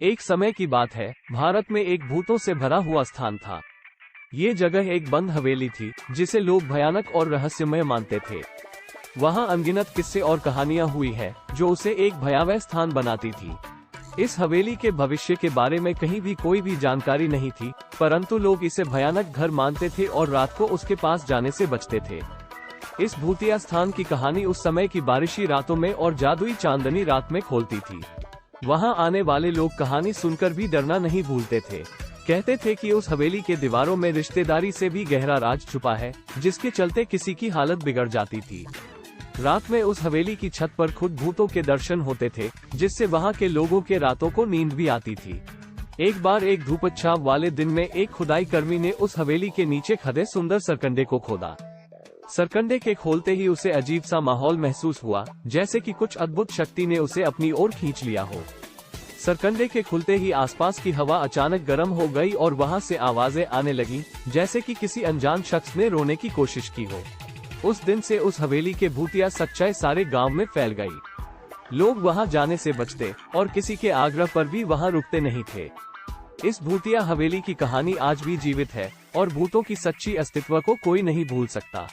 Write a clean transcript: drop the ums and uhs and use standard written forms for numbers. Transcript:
एक समय की बात है, भारत में एक भूतों से भरा हुआ स्थान था। ये जगह एक बंद हवेली थी, जिसे लोग भयानक और रहस्यमय मानते थे। वहाँ अनगिनत किस्से और कहानियां हुई है, जो उसे एक भयावह स्थान बनाती थी। इस हवेली के भविष्य के बारे में कहीं भी कोई भी जानकारी नहीं थी, परंतु लोग इसे भयानक घर मानते थे और रात को उसके पास जाने से बचते थे। इस भूतिया स्थान की कहानी उस समय की बारिशी रातों में और जादुई चांदनी रात में खोलती थी। वहां आने वाले लोग कहानी सुनकर भी डरना नहीं भूलते थे। कहते थे कि उस हवेली के दीवारों में रिश्तेदारी से भी गहरा राज छुपा है, जिसके चलते किसी की हालत बिगड़ जाती थी। रात में उस हवेली की छत पर खुद भूतों के दर्शन होते थे, जिससे वहां के लोगों के रातों को नींद भी आती थी। एक बार एक धूपछांव वाले दिन में एक खुदाई कर्मी ने उस हवेली के नीचे खदे सुंदर सरकंडे को खोदा। सरकंडे के खोलते ही उसे अजीब सा माहौल महसूस हुआ, जैसे कि कुछ अद्भुत शक्ति ने उसे अपनी ओर खींच लिया हो। सरकंडे के खुलते ही आसपास की हवा अचानक गर्म हो गई और वहां से आवाजें आने लगी, जैसे कि किसी अनजान शख्स ने रोने की कोशिश की हो। उस दिन से उस हवेली के भूतिया सच्चाई सारे गांव में फैल गई। लोग वहां जाने से बचते और किसी के आग्रह पर भी वहां रुकते नहीं थे। इस भूतिया हवेली की कहानी आज भी जीवित है और भूतों की सच्ची अस्तित्व को कोई नहीं भूल सकता।